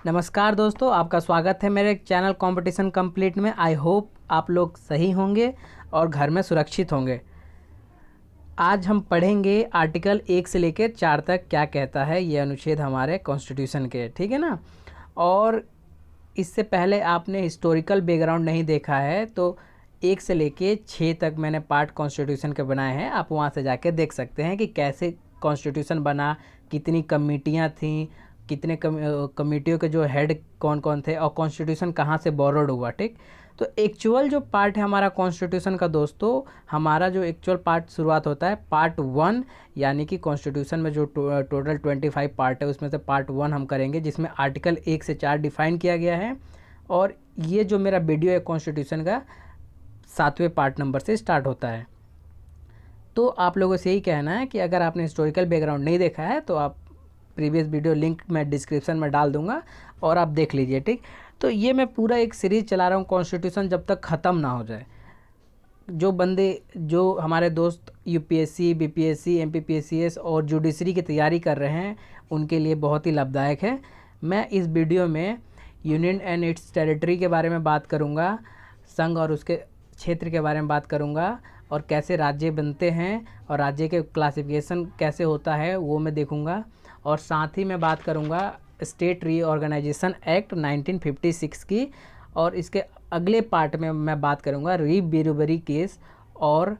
नमस्कार दोस्तों, आपका स्वागत है मेरे चैनल कंपटीशन कंप्लीट में। आई होप आप लोग सही होंगे और घर में सुरक्षित होंगे। आज हम पढ़ेंगे आर्टिकल 1 से लेकर 4 तक क्या कहता है ये अनुच्छेद हमारे कॉन्स्टिट्यूशन के, ठीक है ना। और इससे पहले आपने हिस्टोरिकल बैकग्राउंड नहीं देखा है तो 1 से लेके 6 तक मैंने पार्ट कॉन्स्टिट्यूशन के बनाए हैं, आप वहाँ से जाके देख सकते हैं कि कैसे कॉन्स्टिट्यूशन बना, कितनी कमिटियाँ थीं, कितने कमिटियों के जो हेड कौन कौन थे और कॉन्स्टिट्यूशन कहाँ से बोरोड हुआ। ठीक, तो एक्चुअल जो पार्ट है हमारा कॉन्स्टिट्यूशन का दोस्तों, हमारा जो एक्चुअल पार्ट शुरुआत होता है पार्ट 1, यानी कि कॉन्स्टिट्यूशन में जो टोटल 25 पार्ट है उसमें से पार्ट 1 हम करेंगे, जिसमें आर्टिकल 1 से 4 डिफाइन किया गया है। और ये जो मेरा वीडियो है कॉन्स्टिट्यूशन का 7वें पार्ट नंबर से स्टार्ट होता है। तो आप लोगों से यही कहना है कि अगर आपने हिस्टोरिकल बैकग्राउंड नहीं देखा है तो आप प्रीवियस वीडियो लिंक मैं डिस्क्रिप्शन में डाल दूंगा और आप देख लीजिए। ठीक, तो ये मैं पूरा एक सीरीज़ चला रहा हूँ कॉन्स्टिट्यूशन जब तक ख़त्म ना हो जाए। जो हमारे दोस्त यूपीएससी, बीपीएससी, एमपीपीएससीएस और जुडिशरी की तैयारी कर रहे हैं उनके लिए बहुत ही लाभदायक है। मैं इस वीडियो में यूनियन एंड इट्स टेरिटरी के बारे में बात करूँगा, संघ और उसके क्षेत्र के बारे में बात करूँगा, और कैसे राज्य बनते हैं और राज्य के क्लासिफिकेशन कैसे होता है वो मैं देखूँगा। और साथ ही मैं बात करूँगा स्टेट रीऑर्गेनाइजेशन एक्ट 1956 की, और इसके अगले पार्ट में मैं बात करूँगा री बीरूबरी केस और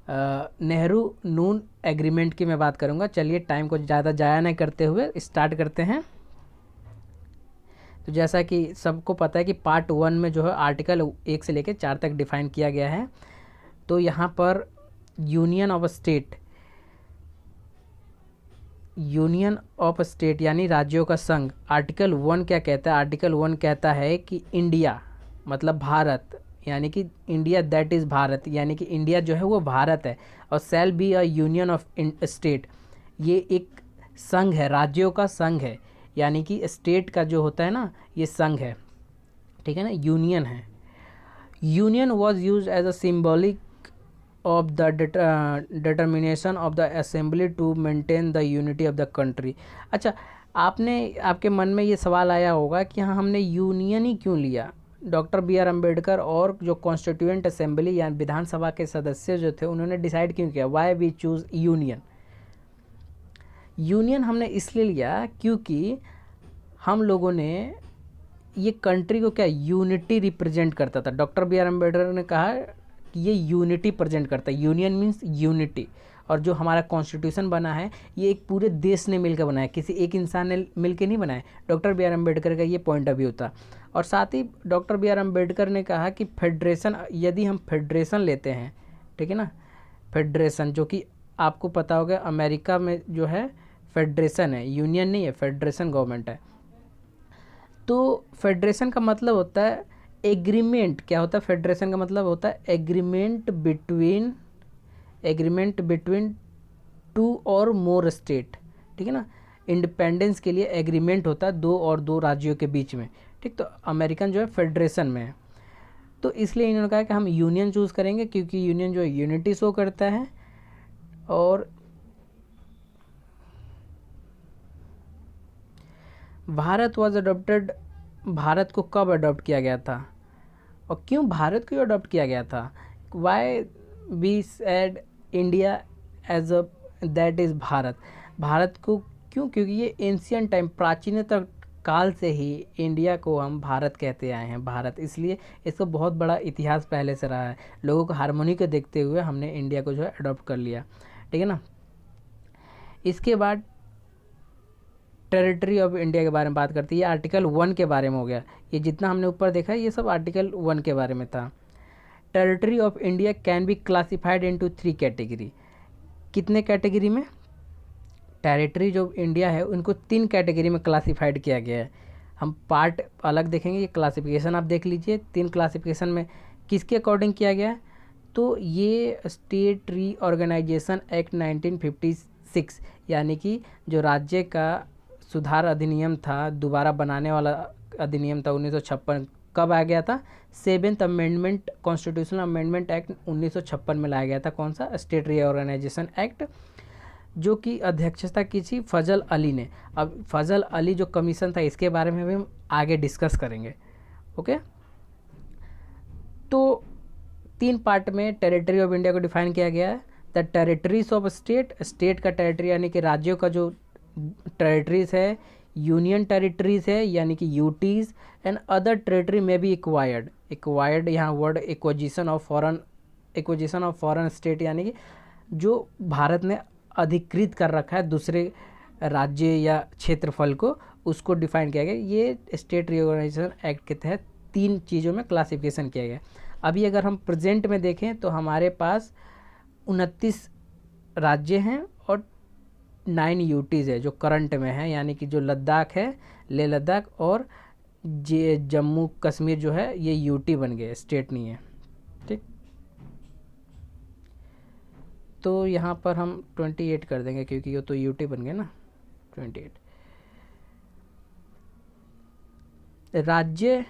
नेहरू नून एग्रीमेंट की मैं बात करूँगा। चलिए टाइम को ज़्यादा ज़ाया नहीं करते हुए स्टार्ट करते हैं। तो जैसा कि सबको पता है कि पार्ट 1 में जो है आर्टिकल 1 से लेकर 4 तक डिफाइन किया गया है। तो यहाँ पर यूनियन ऑफ स्टेट यानी राज्यों का संघ, आर्टिकल 1 क्या कहता है? आर्टिकल 1 कहता है कि इंडिया मतलब भारत, यानी कि इंडिया दैट इज़ भारत, यानी कि इंडिया जो है वो भारत है। और shall be a union of state, ये एक संघ है, राज्यों का संघ है, यानी कि स्टेट का जो होता है ना ये संघ है, ठीक है ना, यूनियन है। Union was use as a symbolic of the determination of the assembly to maintain the unity of the country। अच्छा, आपके मन में ये सवाल आया होगा कि हाँ हमने यूनियन ही क्यों लिया। डॉक्टर बी आर अम्बेडकर और जो कॉन्स्टिट्यूएंट असेंबली या विधानसभा के सदस्य जो थे उन्होंने डिसाइड क्यों किया, why we choose union. Union हमने इसलिए लिया क्योंकि हम लोगों ने ये कंट्री को क्या यूनिटी रिप्रेजेंट करता था। डॉक्टर बी आर अम्बेडकर ने कहा कि ये यूनिटी प्रेजेंट करता है, यूनियन मीन्स यूनिटी। और जो हमारा कॉन्स्टिट्यूशन बना है ये एक पूरे देश ने मिलकर बनाया, किसी एक इंसान ने मिलकर नहीं बनाया। डॉक्टर बी आर अम्बेडकर का ये पॉइंट ऑफ व्यू था। और साथ ही डॉक्टर बी आर अम्बेडकर ने कहा कि फेडरेशन, यदि हम फेडरेशन लेते हैं, ठीक है ना, फेडरेशन जो कि आपको पता होगा अमेरिका में जो है फेडरेशन है, यूनियन नहीं है, फेडरेशन गवर्नमेंट है। तो फेडरेशन का मतलब होता है एग्रीमेंट। क्या होता है फेडरेशन का मतलब? होता है एग्रीमेंट बिटवीन 2 और मोर स्टेट, ठीक है ना। इंडिपेंडेंस के लिए एग्रीमेंट होता है 2 और 2 राज्यों के बीच में, ठीक। तो अमेरिकन जो है फेडरेशन में है, तो इसलिए इन्होंने कहा कि हम यूनियन चूज़ करेंगे क्योंकि यूनियन जो है यूनिटी शो करता है। और भारत वॉज अडोप्टेड, भारत को कब अडॉप्ट किया गया था और क्यों भारत को अडॉप्ट किया गया था? Why we said India as a that is Bharat. Bharat को क्यों? क्योंकि ये एंशियंट टाइम, प्राचीनतम काल से ही इंडिया को हम भारत कहते आए हैं, भारत। इसलिए इसको बहुत बड़ा इतिहास पहले से रहा है। लोगों को हारमोनी को देखते हुए हमने इंडिया को जो है अडॉप्ट कर लिया, ठीक है ना। इसके बाद टेरिटरी ऑफ इंडिया के बारे में बात करती है, आर्टिकल 1 के बारे में हो गया। ये जितना हमने ऊपर देखा ये सब आर्टिकल 1 के बारे में था। Territory of India can be classified into 3 category. कितने कैटेगरी में? टेरिटरी जो इंडिया है उनको 3 कैटेगरी में क्लासिफाइड किया गया है। हम पार्ट अलग देखेंगे, ये क्लासिफिकेशन आप देख लीजिए। 3 क्लासिफिकेशन में किसके अकॉर्डिंग किया गया है? तो ये स्टेट रीऑर्गेनाइजेशन एक्ट 1956, यानी कि जो राज्य का सुधार अधिनियम था, दोबारा बनाने वाला अधिनियम था 1956, कब आ गया था? 7th amendment, constitutional amendment act 1956 में लाया गया था। कौन सा? State reorganisation act. जो कि अध्यक्षता की थी फजल अली ने। अब फजल अली जो कमीशन था इसके बारे में भी हम आगे डिस्कस करेंगे। ओके, तो 3 पार्ट में टेरिटरी ऑफ इंडिया को डिफाइन किया गया है। The territories of state, state का टेरिटरी यानी कि राज्यों का जो टेरिटरीज है, यूनियन टेरिटरीज है यानी कि यूटीज, एंड अदर टेरिटरी में भी एक्वायर्ड। एक्वायर्ड यहाँ word acquisition of foreign state यानी कि जो भारत ने अधिकृत कर रखा है दूसरे राज्य या क्षेत्रफल को, उसको डिफाइन किया गया। ये स्टेट रीऑर्गेनाइजेशन एक्ट के तहत 3 चीज़ों में क्लासिफिकेशन किया गया। अभी अगर हम प्रेजेंट में देखें तो हमारे पास 29 राज्य हैं और 9 यूटीज़ है जो करंट में है, यानी कि जो लद्दाख है, लेह लद्दाख और जम्मू कश्मीर जो है ये यूटी बन गए, स्टेट नहीं है। ठीक, तो यहाँ पर हम 28 कर देंगे क्योंकि ये तो यूटी बन गए ना। 28 राज्य।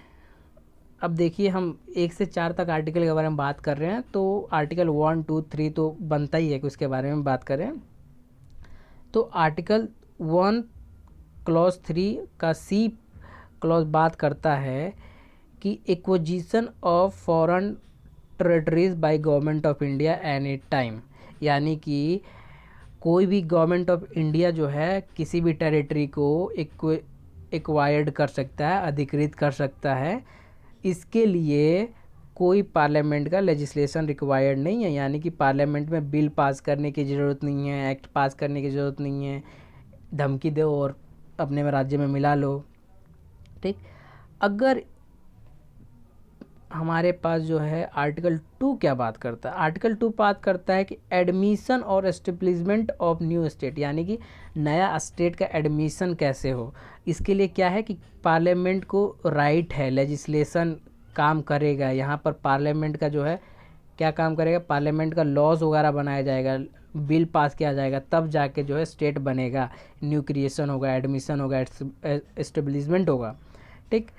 अब देखिए हम 1 से 4 तक आर्टिकल के बारे में बात कर रहे हैं, तो आर्टिकल 1, 2, 3 तो बनता ही है कि उसके बारे में बात करें। तो आर्टिकल 1 क्लॉज 3 का सी क्लॉज बात करता है कि acquisition of foreign territories by government of India any time, यानी कि कोई भी गवर्नमेंट ऑफ इंडिया जो है किसी भी टेरिटरी को एक्वायर्ड कर सकता है, अधिकृत कर सकता है। इसके लिए कोई पार्लियामेंट का लेजिस्लेशन रिक्वायर्ड नहीं है, यानी कि पार्लियामेंट में बिल पास करने की ज़रूरत नहीं है, एक्ट पास करने की ज़रूरत नहीं है, धमकी दो और अपने में राज्य में मिला लो। ठीक, अगर हमारे पास जो है आर्टिकल 2 क्या बात करता है, आर्टिकल 2 बात करता है कि एडमिशन और एस्टेब्लिशमेंट ऑफ न्यू स्टेट, यानी कि नया स्टेट का एडमिशन कैसे हो। इसके लिए क्या है कि पार्लियामेंट को राइट है, लेजिस्लेशन काम करेगा। यहाँ पर पार्लियामेंट का जो है क्या काम करेगा, पार्लियामेंट का लॉज वगैरह बनाया जाएगा, बिल पास किया जाएगा, तब जाके जो है स्टेट बनेगा, न्यू क्रिएशन होगा, एडमिशन होगा, एस्टेब्लिशमेंट होगा। ठीक,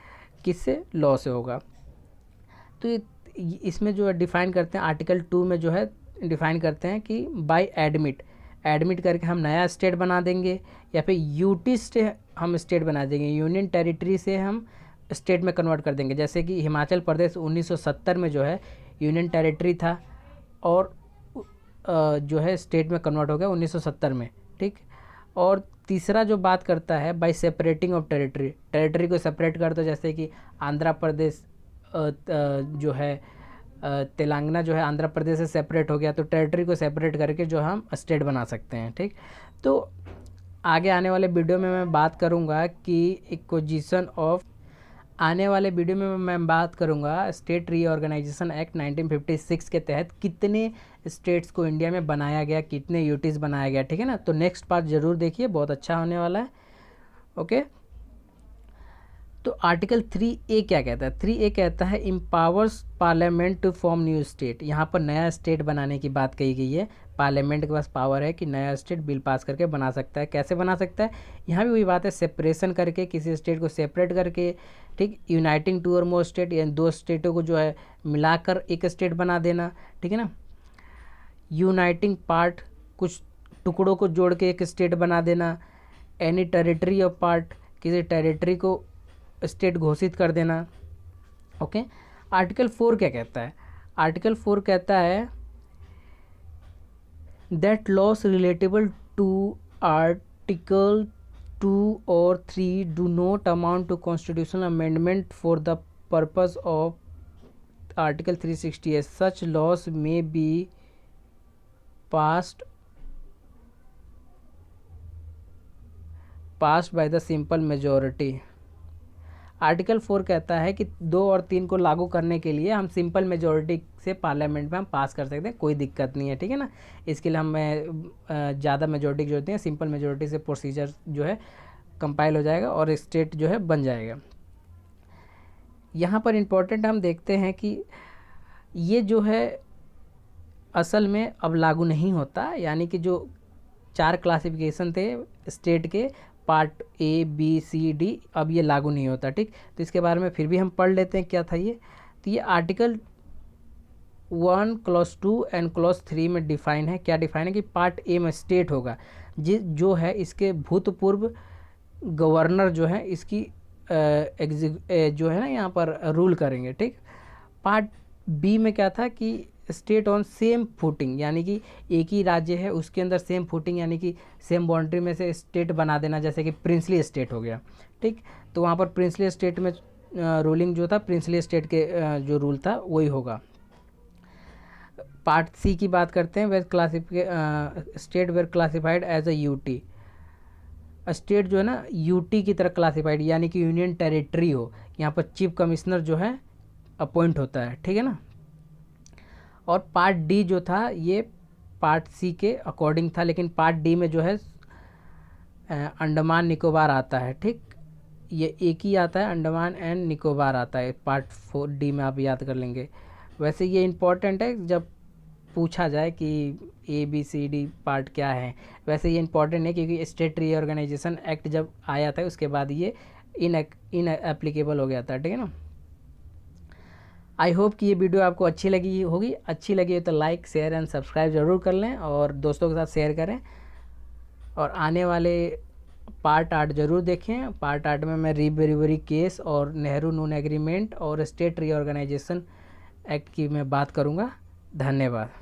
किससे, लॉ से होगा। तो इसमें जो है डिफ़ाइन करते हैं आर्टिकल 2 में जो है डिफ़ाइन करते हैं कि बाय एडमिट करके हम नया स्टेट बना देंगे, या फिर यूटी से हम स्टेट बना देंगे, यूनियन टेरिटरी से हम स्टेट में कन्वर्ट कर देंगे। जैसे कि हिमाचल प्रदेश 1970 में जो है यूनियन टेरिटरी था और जो है स्टेट में कन्वर्ट हो गया 1970 में। ठीक, और तीसरा जो बात करता है बाय सेपरेटिंग ऑफ टेरिटरी को सेपरेट कर दो, जैसे कि आंध्र प्रदेश जो है तेलंगाना जो है आंध्र प्रदेश से सेपरेट हो गया, तो टेरिटरी को सेपरेट करके जो हम स्टेट बना सकते हैं। ठीक, तो आगे आने वाले वीडियो में मैं बात करूंगा कि एक्विजिशन ऑफ, आने वाले वीडियो में मैं बात करूंगा स्टेट रीऑर्गेनाइजेशन एक्ट 1956 के तहत कितने स्टेट्स को इंडिया में बनाया गया, कितने यूटीज़ बनाया गया। ठीक है ना, तो नेक्स्ट पार्ट ज़रूर देखिए, बहुत अच्छा होने वाला है। ओके, तो आर्टिकल 3A क्या कहता है, 3A कहता है empowers parliament to form new state. यहाँ पर नया स्टेट बनाने की बात कही गई है, पार्लियामेंट के पास पावर है कि नया स्टेट बिल पास करके बना सकता है। कैसे बना सकता है, यहाँ भी वही बात है, सेपरेशन करके, किसी स्टेट को सेपरेट करके। ठीक, यूनाइटिंग 2 और मोर स्टेट, यानी 2 स्टेटों को जो है मिलाकर एक स्टेट बना देना। ठीक है ना, यूनाइटिंग पार्ट, कुछ टुकड़ों को जोड़ के एक स्टेट बना देना। एनी टेरिटरी ऑफ पार्ट, किसी टेरिटरी को स्टेट घोषित कर देना। ओके, आर्टिकल 4 क्या कहता है, आर्टिकल 4 कहता है that laws relatable to article 2 और 3 do not amount to constitutional amendment for the purpose of article 360 such laws may be passed by the simple majority. Article 4 कहता है कि 2 और 3 को लागू करने के लिए हम सिंपल मेजॉरिटी से पार्लियामेंट में हम पास कर सकते हैं, कोई दिक्कत नहीं है। ठीक है ना, इसके लिए हमें ज़्यादा मेजॉरिटी की जरूरत नहीं है, सिंपल मेजॉरिटी से प्रोसीजर जो है कंपाइल हो जाएगा और स्टेट जो है बन जाएगा। यहाँ पर इम्पोर्टेंट हम देखते हैं कि ये जो है असल में अब लागू नहीं होता, यानी कि जो 4 क्लासिफिकेशन थे स्टेट के, part A, B, C, D, अब ये लागू नहीं होता। ठीक, तो इसके बारे में फिर भी हम पढ़ लेते हैं क्या था ये। तो ये आर्टिकल 1 क्लॉज 2 एंड क्लॉज 3 में डिफाइन है। क्या डिफाइन है कि पार्ट ए में स्टेट होगा जो है इसके भूतपूर्व गवर्नर जो है इसकी जो है ना यहाँ पर रूल करेंगे, ठीक। पार्ट बी में क्या था कि स्टेट ऑन सेम फुटिंग, यानी कि एक ही राज्य है उसके अंदर सेम फुटिंग यानी कि सेम बाउंड्री में से स्टेट बना देना, जैसे कि प्रिंसली स्टेट हो गया, ठीक। तो वहाँ पर प्रिंसली स्टेट में रूलिंग जो था प्रिंसली स्टेट के जो रूल था वही होगा। पार्ट सी की बात करते हैं, were state were classified as a UT. State जो है ना यूटी की तरह क्लासिफाइड यानी कि यूनियन टेरिटरी हो, यहाँ पर चीफ कमिश्नर जो है अपॉइंट होता है, ठीक है ना। और पार्ट डी जो था ये पार्ट सी के अकॉर्डिंग था, लेकिन पार्ट डी में जो है अंडमान निकोबार आता है, ठीक। ये एक ही आता है, अंडमान एंड निकोबार आता है पार्ट 4 डी में, आप याद कर लेंगे। वैसे ये इम्पॉर्टेंट है जब पूछा जाए कि ABCD पार्ट क्या है। वैसे ये इम्पॉर्टेंट है क्योंकि स्टेट रीऑर्गेनाइजेशन एक्ट जब आया था उसके बाद ये इन एप्लीकेबल हो गया था, ठीक है ना। आई होप कि ये वीडियो आपको अच्छी लगी होगी। अच्छी लगी तो लाइक शेयर एंड सब्सक्राइब ज़रूर कर लें और दोस्तों के साथ शेयर करें। और आने वाले पार्ट 8 ज़रूर देखें। पार्ट 8 में मैं रीब्रीवरी केस और नेहरू नून एग्रीमेंट और स्टेट रीऑर्गेनाइजेशन एक्ट की मैं बात करूँगा। धन्यवाद।